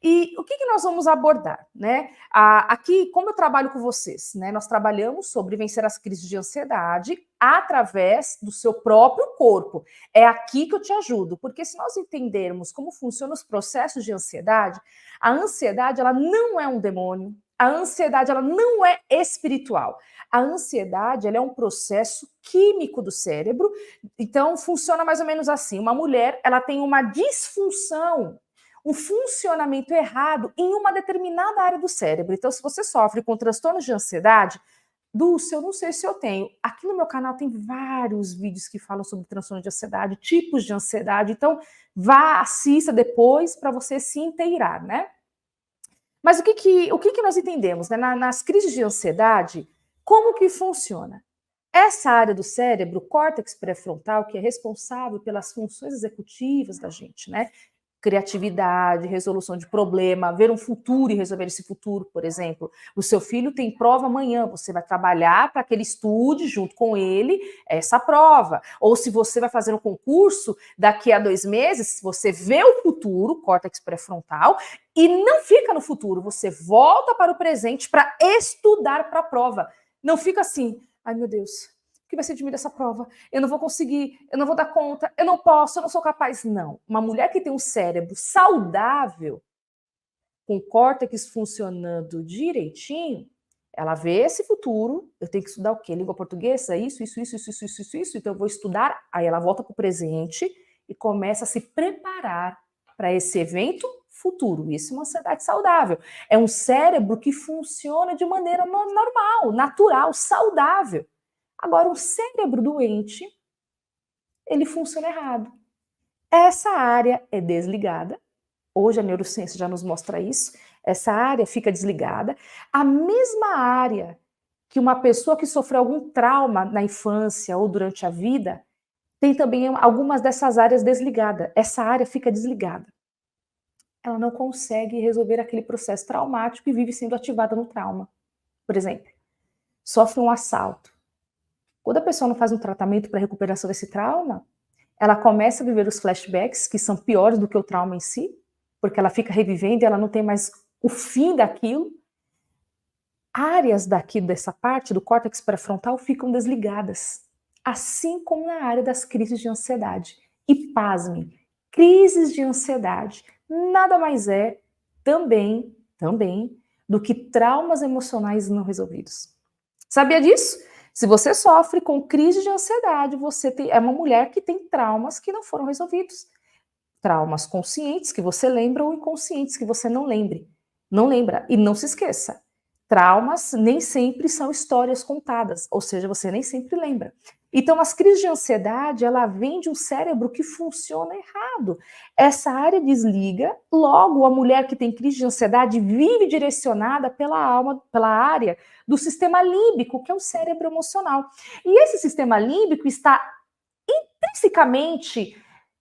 E o que nós vamos abordar, né? Aqui, como eu trabalho com vocês, né? Nós trabalhamos sobre vencer as crises de ansiedade através do seu próprio corpo. É aqui que eu te ajudo, porque se nós entendermos como funcionam os processos de ansiedade, a ansiedade ela não é um demônio, a ansiedade ela não é espiritual. A ansiedade ela é um processo químico do cérebro, então funciona mais ou menos assim. Uma mulher ela tem uma disfunção, um funcionamento errado em uma determinada área do cérebro. Então, se você sofre com transtornos de ansiedade, Dulce, eu não sei se eu tenho. Aqui no meu canal tem vários vídeos que falam sobre transtorno de ansiedade, tipos de ansiedade. Então, vá, assista depois para você se inteirar, né? Mas o que nós entendemos, né? Nas crises de ansiedade, como que funciona? Essa área do cérebro, o córtex pré-frontal, que é responsável pelas funções executivas da gente, né? Criatividade, resolução de problema, ver um futuro e resolver esse futuro, por exemplo. O seu filho tem prova amanhã, você vai trabalhar para que ele estude junto com ele essa prova. Ou se você vai fazer um concurso, daqui a 2 meses, você vê o futuro, córtex pré-frontal, e não fica no futuro, você volta para o presente para estudar para a prova. Não fica assim, ai meu Deus, o que vai ser de mim dessa prova? Eu não vou conseguir, eu não vou dar conta, eu não posso, eu não sou capaz. Não. Uma mulher que tem um cérebro saudável, com o córtex funcionando direitinho, ela vê esse futuro, eu tenho que estudar o quê? Língua portuguesa? Isso, então eu vou estudar. Aí ela volta para o presente e começa a se preparar para esse evento futuro. Isso é uma ansiedade saudável. É um cérebro que funciona de maneira normal, natural, saudável. Agora, um cérebro doente, ele funciona errado. Essa área é desligada. Hoje a neurociência já nos mostra isso. Essa área fica desligada. A mesma área que uma pessoa que sofreu algum trauma na infância ou durante a vida, tem também algumas dessas áreas desligadas. Essa área fica desligada. Ela não consegue resolver aquele processo traumático e vive sendo ativada no trauma. Por exemplo, sofre um assalto. Quando a pessoa não faz um tratamento para recuperação desse trauma, ela começa a viver os flashbacks, que são piores do que o trauma em si, porque ela fica revivendo e ela não tem mais o fim daquilo. Áreas dessa parte do córtex pré-frontal ficam desligadas, assim como na área das crises de ansiedade. E pasmem, crises de ansiedade nada mais é também do que traumas emocionais não resolvidos. Sabia disso? Se você sofre com crise de ansiedade, você é uma mulher que tem traumas que não foram resolvidos. Traumas conscientes que você lembra ou inconscientes que você não lembra. E não se esqueça, traumas nem sempre são histórias contadas, ou seja, você nem sempre lembra. Então, as crises de ansiedade, ela vem de um cérebro que funciona errado. Essa área desliga, logo a mulher que tem crise de ansiedade vive direcionada pela área do sistema límbico, que é o cérebro emocional. E esse sistema límbico está intrinsecamente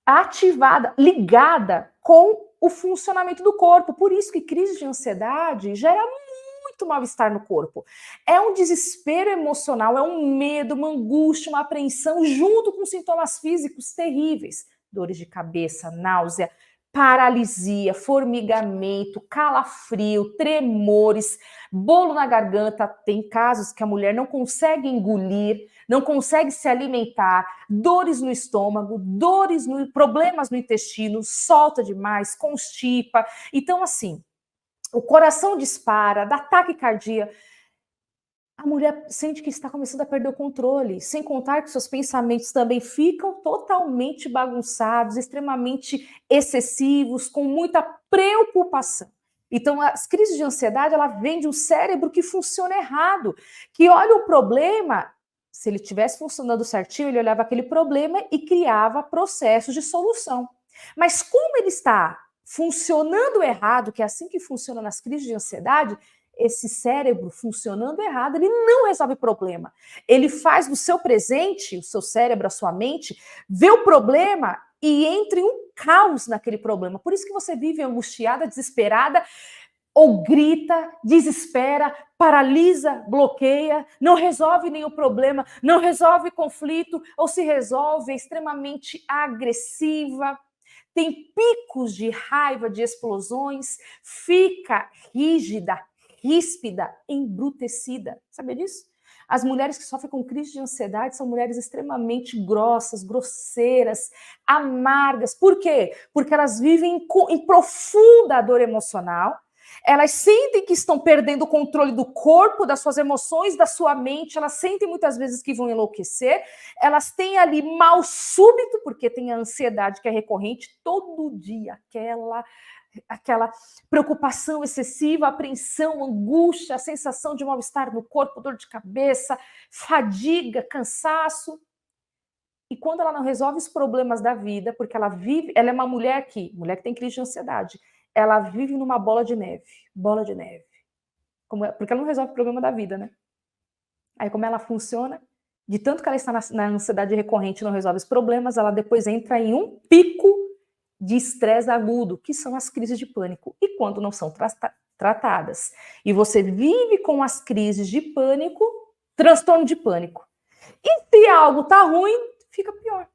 ativada, ligada com o funcionamento do corpo. Por isso que crise de ansiedade gera muito mal-estar no corpo. É um desespero emocional, é um medo, uma angústia, uma apreensão, junto com sintomas físicos terríveis. Dores de cabeça, náusea, paralisia, formigamento, calafrio, tremores, bolo na garganta. Tem casos que a mulher não consegue engolir, não consegue se alimentar, dores no estômago, problemas no intestino, solta demais, constipa. Então, assim, o coração dispara, dá taquicardia. A mulher sente que está começando a perder o controle, sem contar que seus pensamentos também ficam totalmente bagunçados, extremamente excessivos, com muita preocupação. Então, as crises de ansiedade, ela vem de um cérebro que funciona errado, que olha o problema, se ele estivesse funcionando certinho, ele olhava aquele problema e criava processos de solução. Mas como ele está funcionando errado, que é assim que funciona nas crises de ansiedade, esse cérebro funcionando errado, ele não resolve problema. Ele faz do seu presente, o seu cérebro, a sua mente, vê o problema e entra em um caos naquele problema. Por isso que você vive angustiada, desesperada, ou grita, desespera, paralisa, bloqueia, não resolve nenhum problema, não resolve conflito, ou se resolve, é extremamente agressiva, tem picos de raiva, de explosões, fica rígida, ríspida, embrutecida. Sabia disso? As mulheres que sofrem com crise de ansiedade são mulheres extremamente grossas, grosseiras, amargas. Por quê? Porque elas vivem em profunda dor emocional. Elas sentem que estão perdendo o controle do corpo, das suas emoções, da sua mente. Elas sentem muitas vezes que vão enlouquecer. Elas têm ali mal súbito, porque tem a ansiedade que é recorrente todo dia, aquela preocupação excessiva, apreensão, angústia, a sensação de mal-estar no corpo, dor de cabeça, fadiga, cansaço. E quando ela não resolve os problemas da vida, porque ela é uma mulher que tem crise de ansiedade, ela vive numa bola de neve. Porque ela não resolve o problema da vida, né? Aí como ela funciona? De tanto que ela está na ansiedade recorrente e não resolve os problemas, ela depois entra em um pico de estresse agudo, que são as crises de pânico. E quando não são tratadas, e você vive com as crises de pânico, transtorno de pânico. E se algo tá ruim, fica pior.